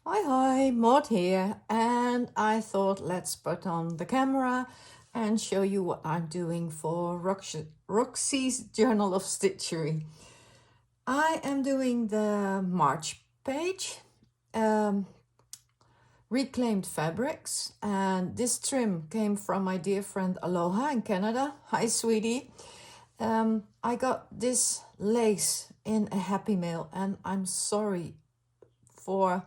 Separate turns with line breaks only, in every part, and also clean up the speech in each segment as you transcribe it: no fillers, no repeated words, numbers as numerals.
Hi, Maud here, and I thought let's put on the camera and show you what I'm doing for Roxy's Journal of Stitchery. I am doing the March page, um, reclaimed fabrics, and this trim came from my dear friend Aloha in Canada. Hi, sweetie. I got this lace in a Happy Mail, and I'm sorry for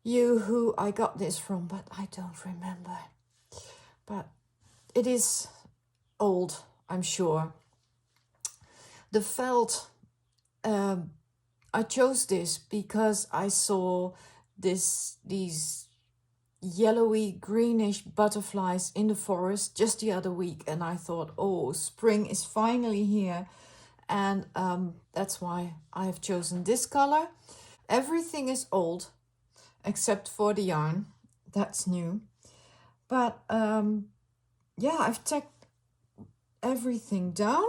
you who I got this from, but I don't remember. But it is old, I'm sure. The felt, I chose this because I saw these yellowy greenish butterflies in the forest just the other week, and I thought, oh, spring is finally here, and that's why I have chosen this color. Everything is old except for the yarn, that's new. But yeah, I've tacked everything down.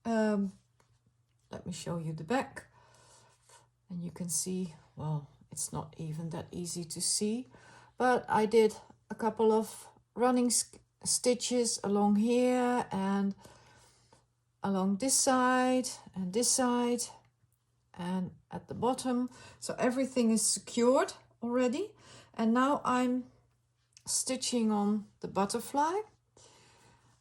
Let me show you the back. And you can see, well, it's not even that easy to see, but I did a couple of running stitches along here and along this side and at the bottom. So everything is secured already. And now I'm stitching on the butterfly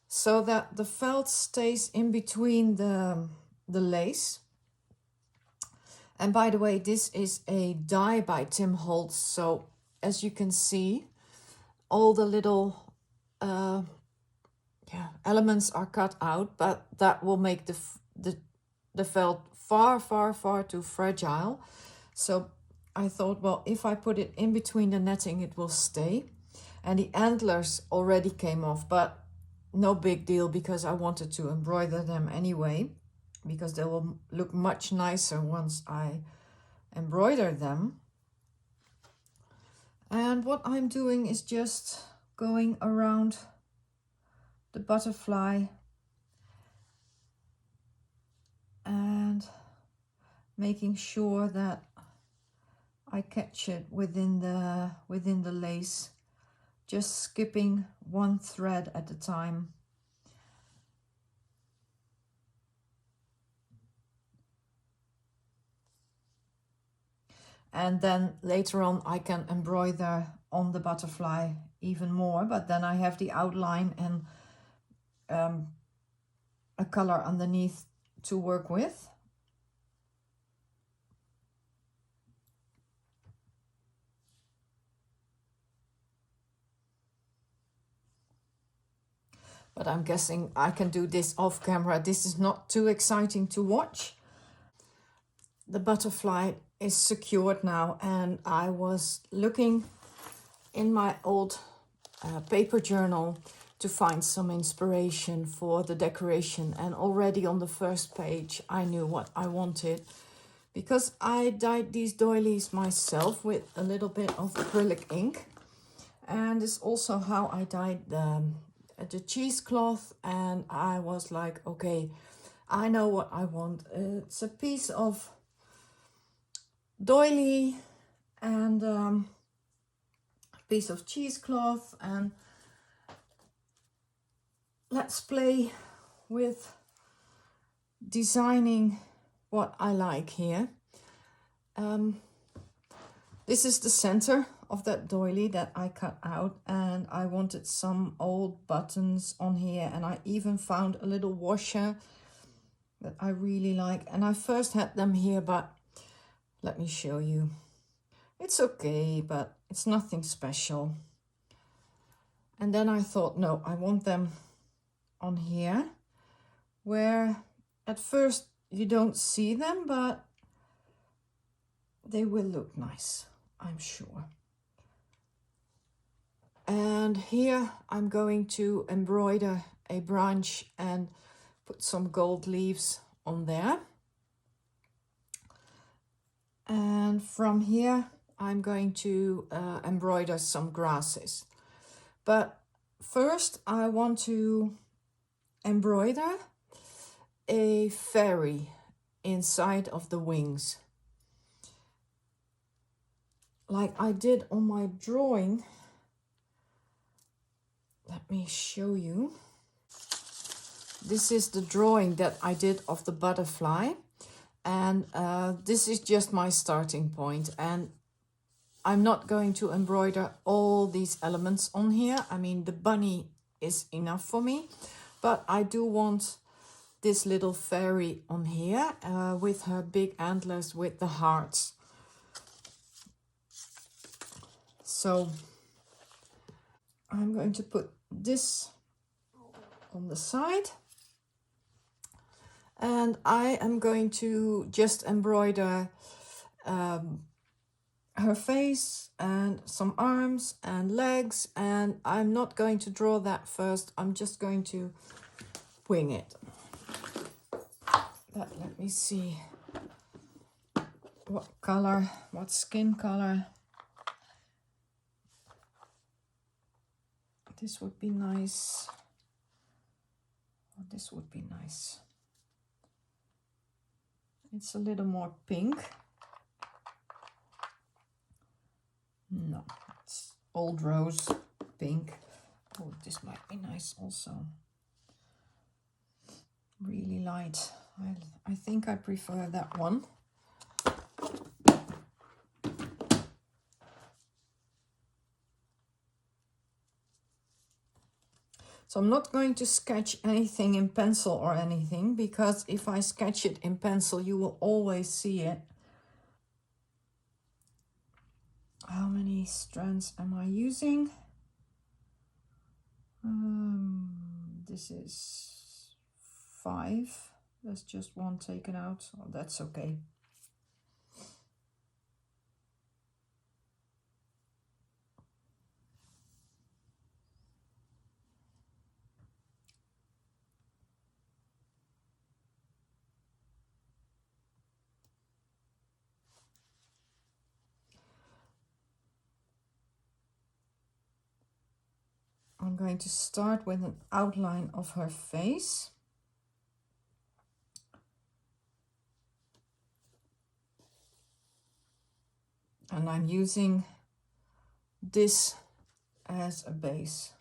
so that the felt stays in between the lace. And by the way, this is a die by Tim Holtz. So as you can see, all the little elements are cut out, but that will make the felt far too fragile. So I thought, well, if I put it in between the netting, it will stay. And the antlers already came off, but no big deal because I wanted to embroider them anyway, because they will look much nicer once I embroider them. And what I'm doing is just going around the butterfly and making sure that I catch it within the lace, just skipping one thread at a time. And then later on I can embroider on the butterfly even more, but then I have the outline and a color underneath to work with. But I'm guessing I can do this off camera. This is not too exciting to watch. The butterfly is secured now, and I was looking in my old paper journal to find some inspiration for the decoration, and already on the first page I knew what I wanted, because I dyed these doilies myself with a little bit of acrylic ink, and it's also how I dyed the cheesecloth. And I was like, okay, I know what I want. It's a piece of doily and a piece of cheesecloth, and let's play with designing what I like here. This is the center of that doily that I cut out, and I wanted some old buttons on here, and I even found a little washer that I really like, and I first had them here, but let me show you. It's okay, but it's nothing special. And then I thought, no, I want them on here, where at first you don't see them, but they will look nice, I'm sure. And here I'm going to embroider a branch and put some gold leaves on there. And from here I'm going to embroider some grasses. But first I want to embroider a fairy inside of the wings. like I did on my drawing. Let me show you. This is the drawing that I did of the butterfly, and this is just my starting point, and I'm not going to embroider all these elements on here. I mean, the bunny is enough for me, but I do want this little fairy on here with her big antlers with the hearts. So I'm going to put this on the side, and I am going to just embroider her face and some arms and legs, and I'm not going to draw that first. I'm just going to wing it. But let me see what color, what skin color. This would be nice. This would be nice. It's a little more pink. No, it's old rose pink. Oh, this might be nice also. Really light. I think I prefer that one. So I'm not going to sketch anything in pencil or anything, because if I sketch it in pencil, you will always see it. How many strands am I using? This is 5. There's just one taken out. Oh, that's okay. I'm going to start with an outline of her face. And I'm using this as a base.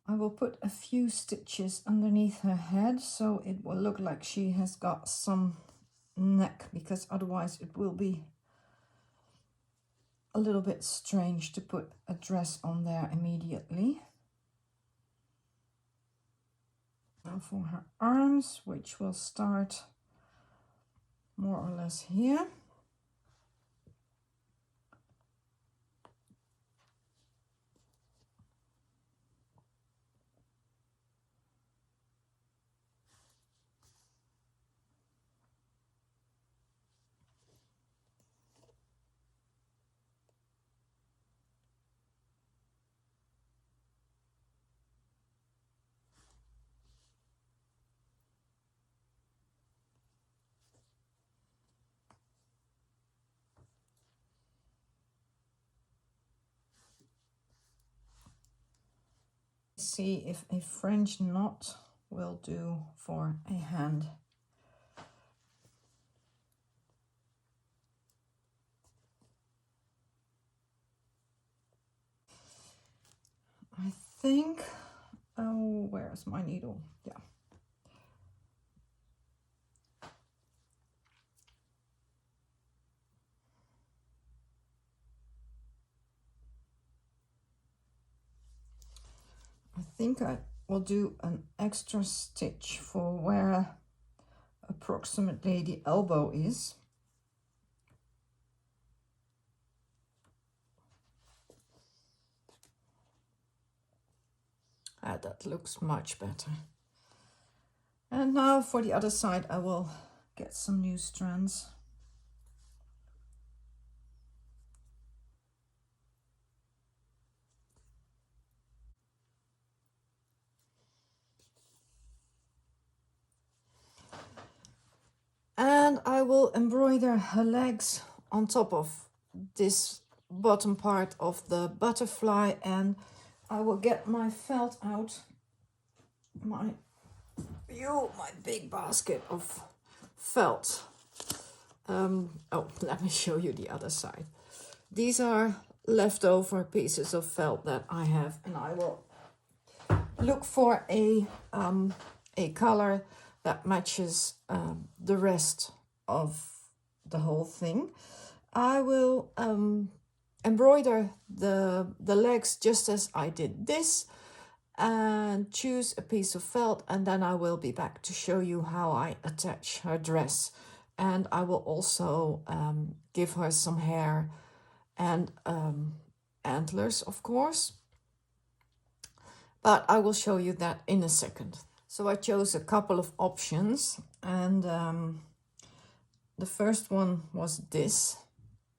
I will put a few stitches underneath her head, so it will look like she has got some neck, because otherwise it will be a little bit strange to put a dress on there immediately. Now for her arms, which will start more or less here. See if a French knot will do for a hand. I think, oh, where's my needle? Yeah. I think I will do an extra stitch for where approximately the elbow is. Yeah, that looks much better. And now for the other side, I will get some new strands. And I will embroider her legs on top of this bottom part of the butterfly, and I will get my felt out, my big basket of felt. Oh, let me show you the other side. These are leftover pieces of felt that I have, and I will look for a color that matches the rest of the whole thing. I will embroider the legs just as I did this, and choose a piece of felt, and then I will be back to show you how I attach her dress. And I will also give her some hair and antlers, of course, but I will show you that in a second. So I chose a couple of options, and the first one was this,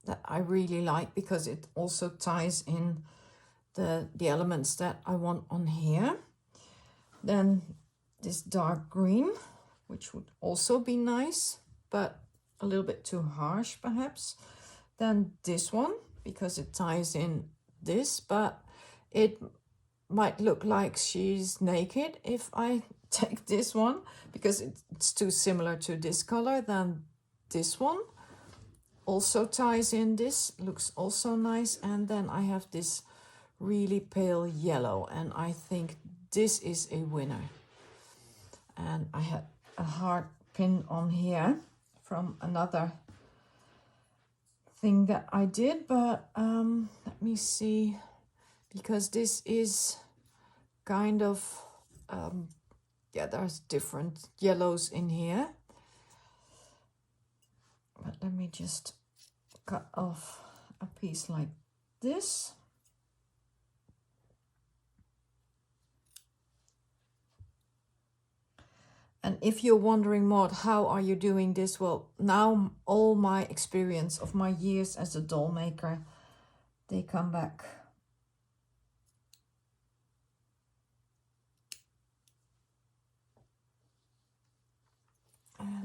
that I really like because it also ties in the elements that I want on here. Then this dark green, which would also be nice, but a little bit too harsh perhaps. Then this one, because it ties in this, but it might look like she's naked if I take this one, because it's too similar to this color. Then this one also ties in, this looks also nice. And then I have this really pale yellow, and I think this is a winner. And I had a hard pin on here from another thing that I did, but let me see, because this is kind of yeah, there's different yellows in here, but let me just cut off a piece like this. And if you're wondering, Maud, how are you doing this? Well, now all my experience of my years as a doll maker, they come back.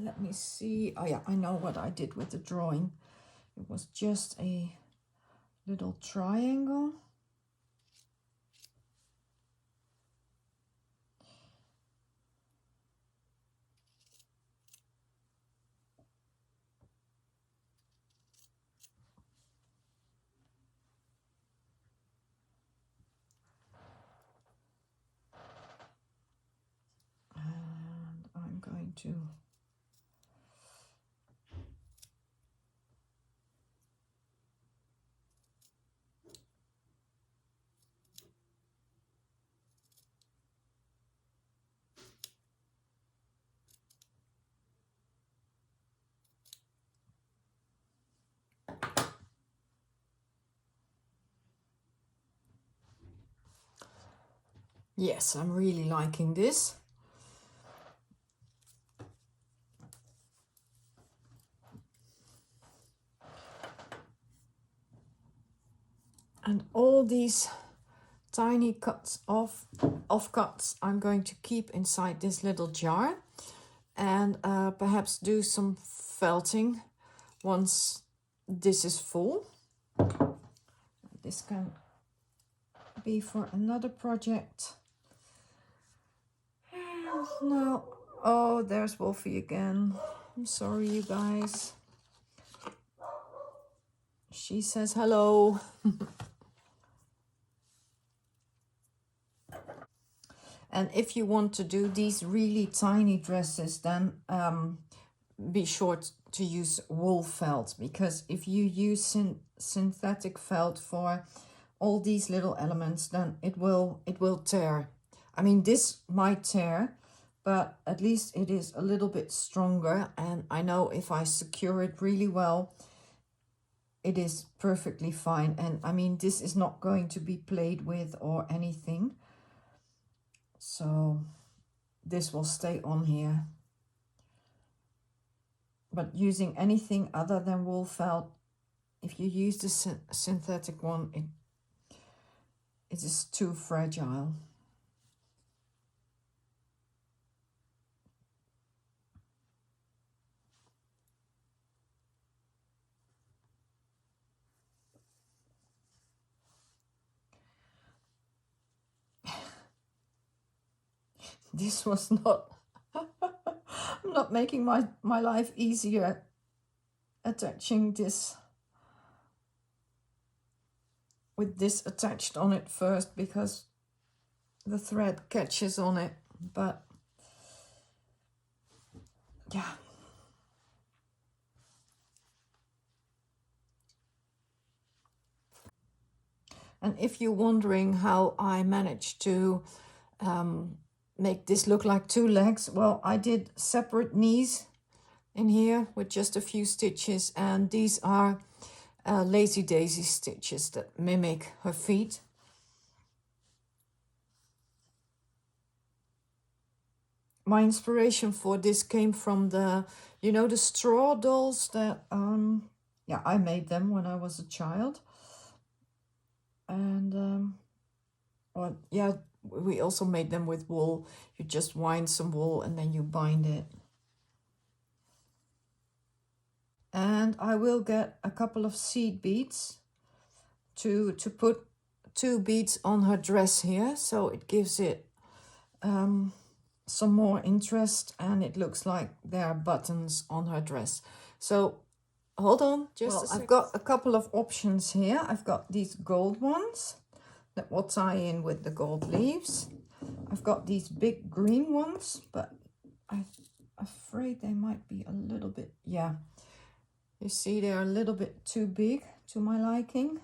Let me see. Oh yeah, I know what I did with the drawing. It was just a little triangle. And I'm going to yes, I'm really liking this. And all these tiny cuts of cuts I'm going to keep inside this little jar, and perhaps do some felting once this is full. This can be for another project. And now, oh, there's Wolfie again. I'm sorry, you guys. She says hello. And if you want to do these really tiny dresses, then be sure to use wool felt, because if you use synthetic felt for all these little elements, then it will tear. I mean, this might tear, but at least it is a little bit stronger, and I know if I secure it really well, it is perfectly fine. And I mean, this is not going to be played with or anything. So this will stay on here. But using anything other than wool felt, if you use the synthetic one, it is too fragile. This was not, I'm not making my life easier attaching this with this attached on it first, because the thread catches on it. But yeah. And if you're wondering how I managed to make this look like 2 legs, well, I did separate knees in here with just a few stitches, and these are lazy daisy stitches that mimic her feet. My inspiration for this came from the, you know, the straw dolls that yeah, I made them when I was a child. And well, yeah, we also made them with wool. You just wind some wool and then you bind it. And I will get a couple of seed beads to put 2 beads on her dress here, so it gives it some more interest, and it looks like there are buttons on her dress. So hold on just a second. I've got a couple of options here. I've got these gold ones that will tie in with the gold leaves. I've got these big green ones, but I'm afraid they might be a little bit, yeah. You see, they're a little bit too big to my liking.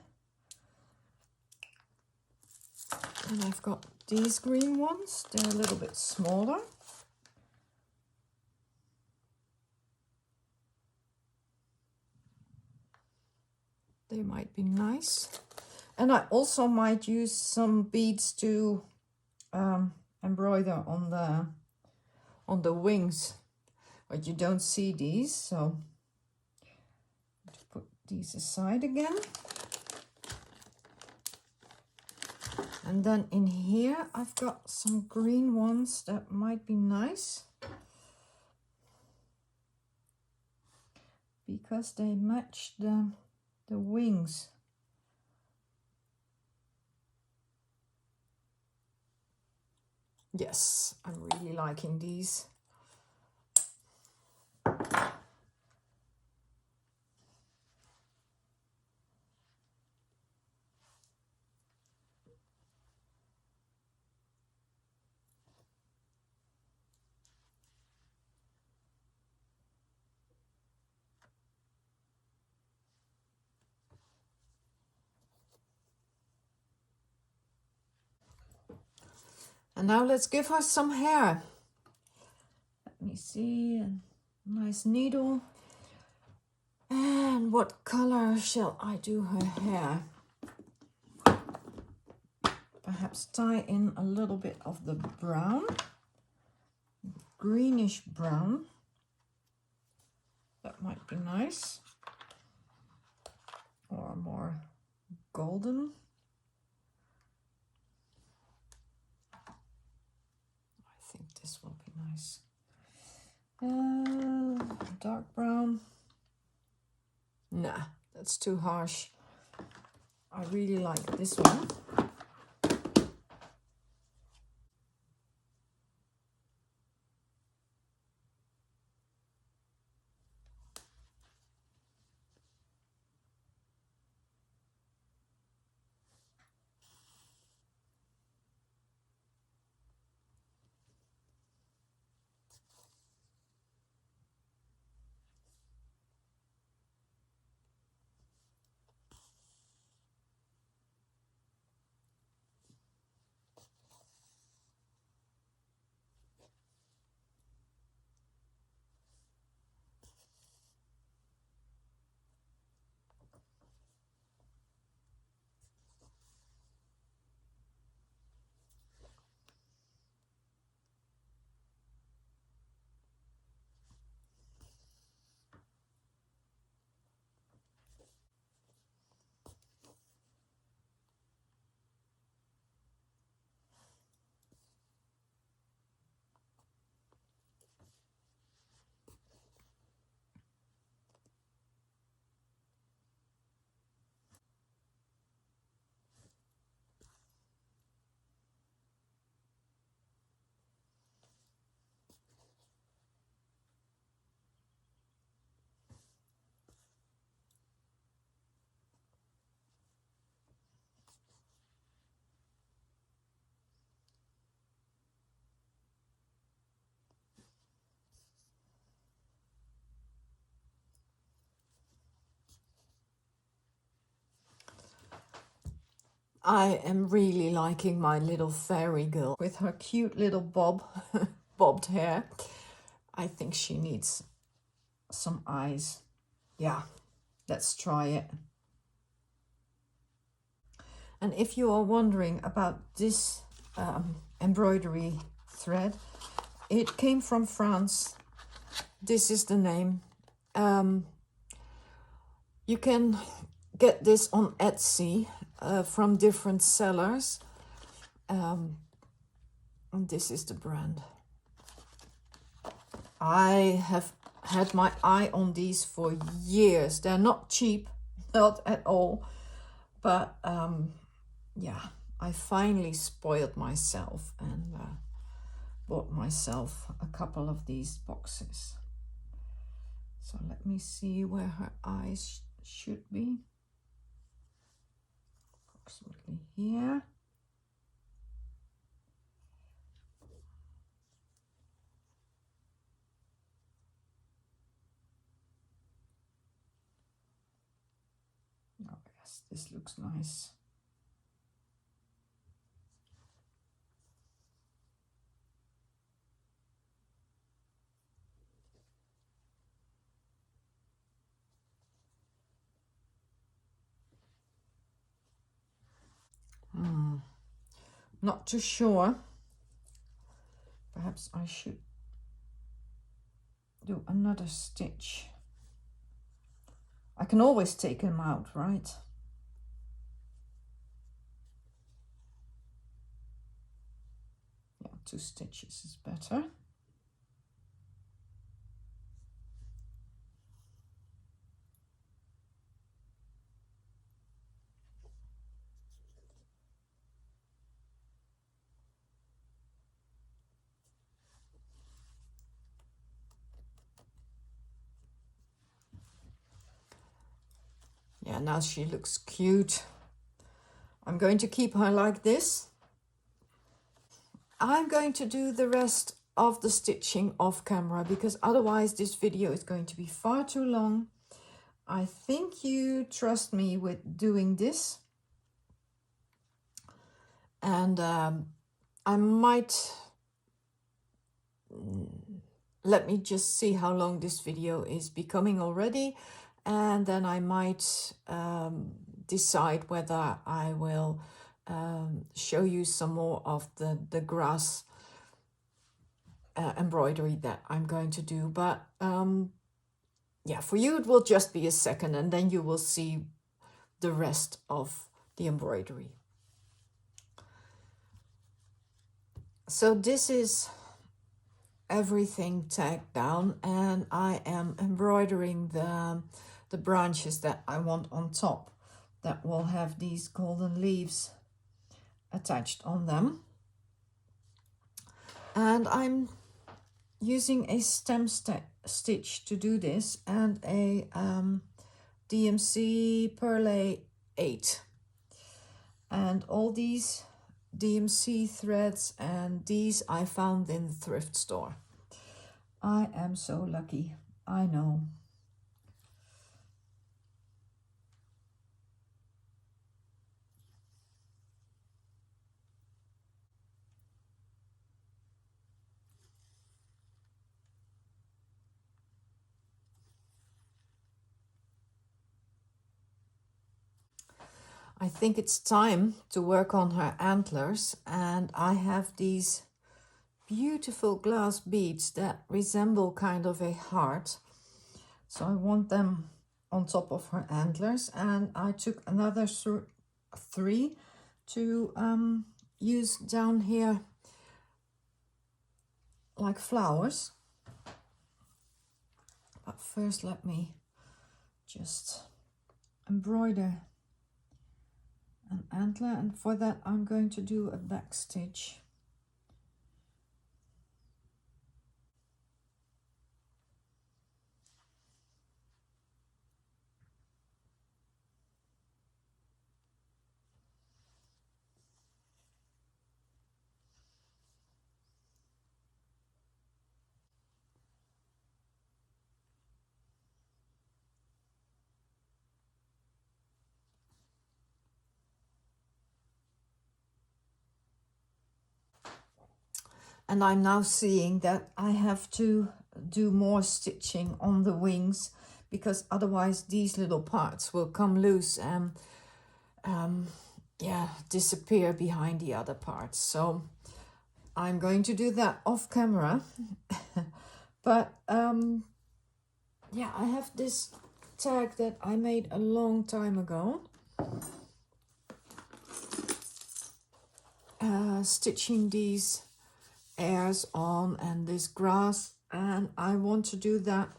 And I've got these green ones. They're a little bit smaller. They might be nice. And I also might use some beads to embroider on the wings, but you don't see these, so put these aside again. And then in here I've got some green ones that might be nice because they match the wings. Yes, I'm really liking these. And now let's give her some hair. Let me see, a nice needle. And what color shall I do her hair? Perhaps tie in a little bit of the brown, greenish brown. That might be nice. Or more golden. I think this will be nice. Dark brown. Nah, that's too harsh. I really like this one. I am really liking my little fairy girl with her cute little bobbed hair. I think she needs some eyes. Yeah, let's try it. And if you are wondering about this embroidery thread, it came from France. This is the name. You can get this on Etsy from different sellers. And this is the brand. I have had my eye on these for years. They're not cheap, not at all. But yeah, I finally spoiled myself and bought myself a couple of these boxes. So let me see where her eyes should be. Approximately here. Oh yes, this looks nice. Not too sure. Perhaps I should do another stitch. I can always take them out, right? Yeah, 2 stitches is better. Yeah, now she looks cute. I'm going to keep her like this. I'm going to do the rest of the stitching off camera because otherwise this video is going to be far too long. I think you trust me with doing this. And I might... let me just see how long this video is becoming already. And then I might decide whether I will show you some more of the grass embroidery that I'm going to do. But yeah, for you it will just be a second and then you will see the rest of the embroidery. So this is everything tacked down and I am embroidering the branches that I want on top that will have these golden leaves attached on them. And I'm using a stem stitch to do this and a DMC Perlay 8. And all these DMC threads and these I found in the thrift store. I am so lucky, I know. I think it's time to work on her antlers, and I have these beautiful glass beads that resemble kind of a heart. So I want them on top of her antlers, and I took another 3 to use down here like flowers. But first let me just embroider an antler, and for that I'm going to do a back stitch. And I'm now seeing that I have to do more stitching on the wings, because otherwise these little parts will come loose and yeah, disappear behind the other parts. So I'm going to do that off camera. But yeah, I have this tag that I made a long time ago, stitching these airs on and this grass, and I want to do that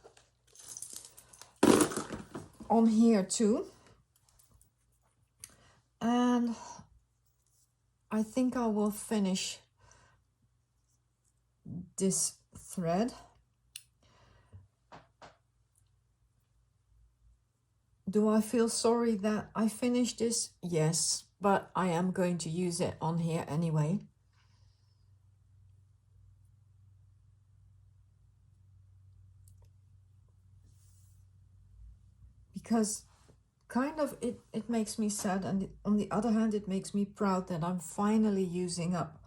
on here too. And I think I will finish this thread. Do I feel sorry that I finished this? Yes, but I am going to use it on here anyway. Because kind of it makes me sad, and on the other hand it makes me proud that I'm finally using up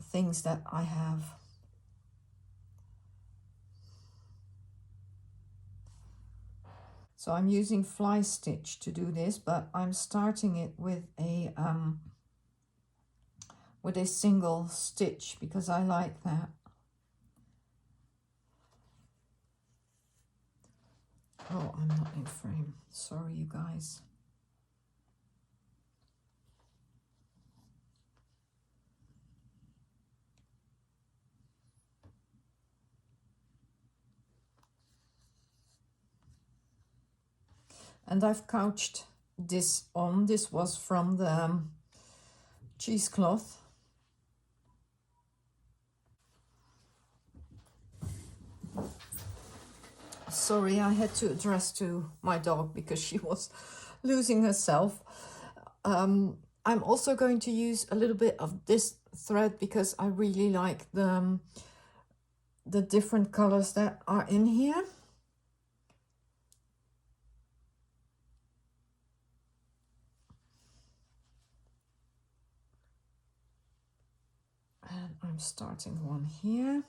things that I have. So I'm using fly stitch to do this, but I'm starting it with a single stitch because I like that. Oh, I'm not in frame. Sorry, you guys. And I've couched this on. This was from the cheesecloth. Sorry, I had to address to my dog because she was losing herself. I'm also going to use a little bit of this thread because I really like the different colors that are in here. And I'm starting one here.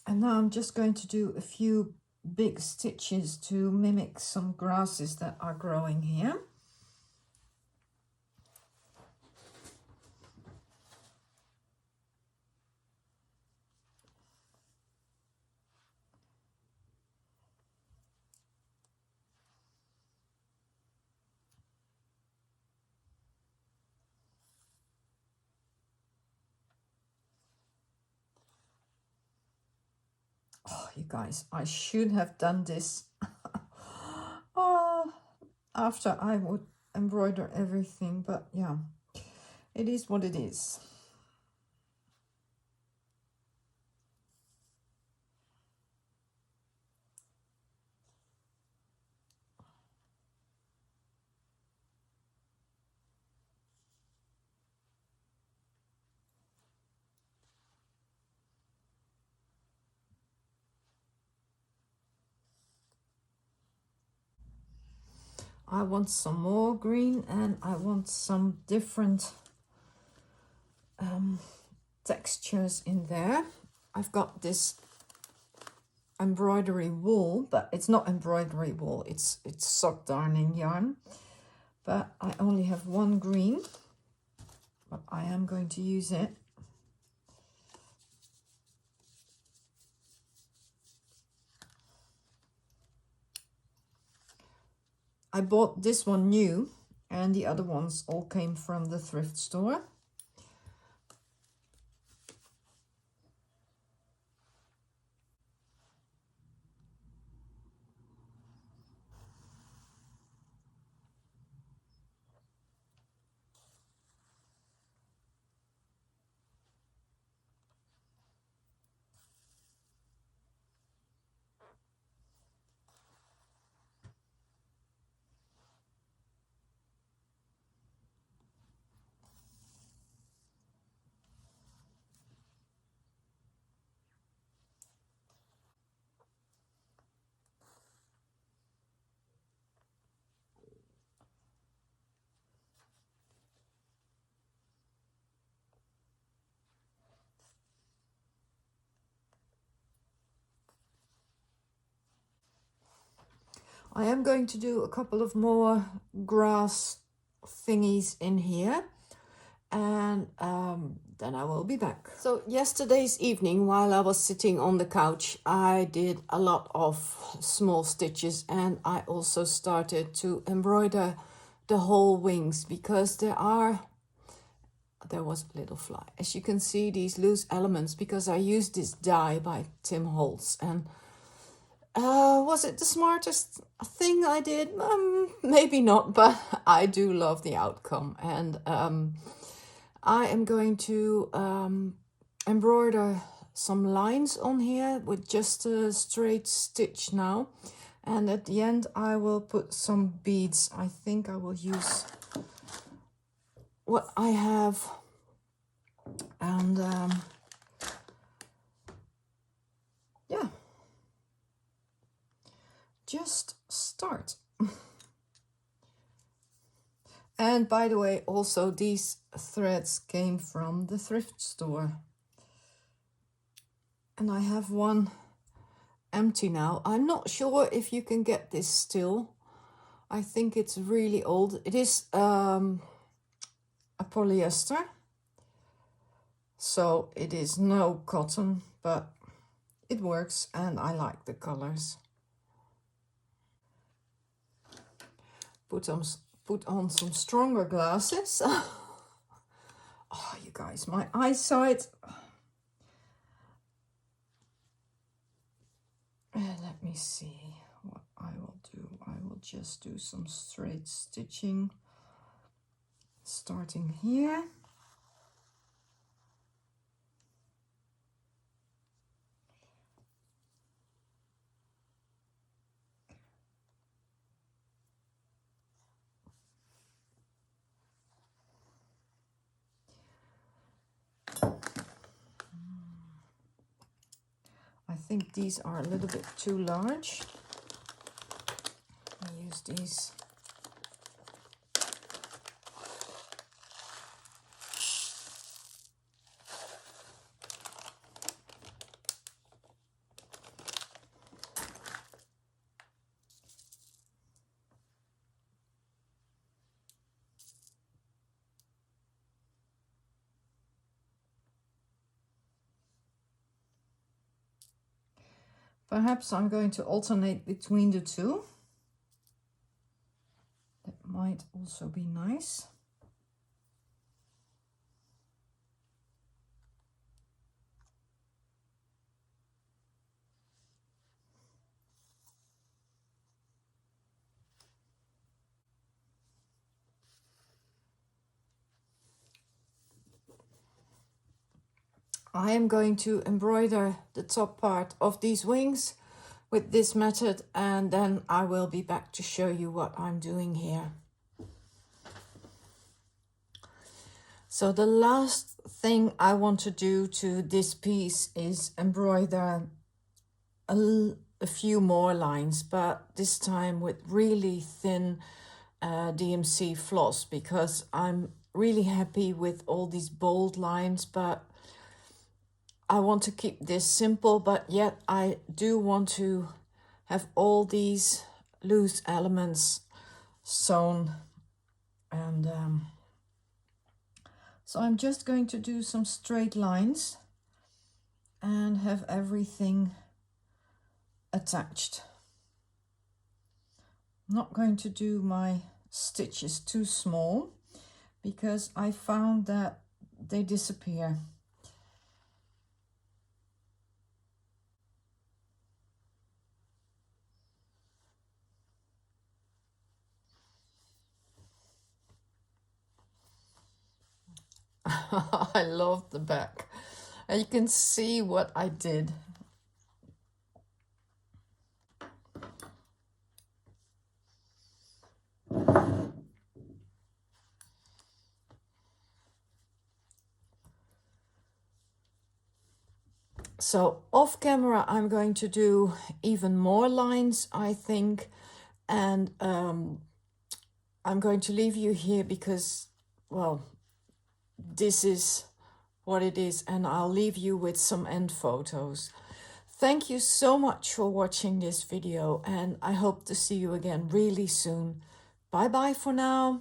And now I'm just going to do a few big stitches to mimic some grasses that are growing here. Oh, you guys, I should have done this after I would embroider everything, but yeah, it is what it is. I want some more green, and I want some different textures in there. I've got this embroidery wool, but it's not embroidery wool, it's sock darning yarn. But I only have one green, but I am going to use it. I bought this one new, and the other ones all came from the thrift store. I am going to do a couple of more grass thingies in here, and then I will be back. So yesterday's evening, while I was sitting on the couch, I did a lot of small stitches, and I also started to embroider the whole wings, because there was a little fly. As you can see, these loose elements, because I used this die by Tim Holtz. And was it the smartest thing I did? Maybe not, but I do love the outcome. And I am going to embroider some lines on here with just a straight stitch now. And at the end I will put some beads. I think I will use what I have, and yeah, just start. And by the way, also these threads came from the thrift store, and I have one empty now. I'm not sure if you can get this still. I think it's really old. It is a polyester, so it is no cotton, but it works and I like the colors. Put on some stronger glasses. Oh, you guys, my eyesight. Let me see what I will do. I will just do some straight stitching, starting here. I think these are a little bit too large. I use these. Perhaps I'm going to alternate between the two. That might also be nice. I am going to embroider the top part of these wings with this method, and then I will be back to show you what I'm doing here. So the last thing I want to do to this piece is embroider a few more lines, but this time with really thin DMC floss, because I'm really happy with all these bold lines, but I want to keep this simple, but yet I do want to have all these loose elements sewn. And so I'm just going to do some straight lines and have everything attached. I'm not going to do my stitches too small, because I found that they disappear. I love the back. And you can see what I did. So off camera, I'm going to do even more lines, I think. And I'm going to leave you here because, well, this is what it is. And I'll leave you with some end photos. Thank you so much for watching this video, and I hope to see you again really soon. Bye bye for now.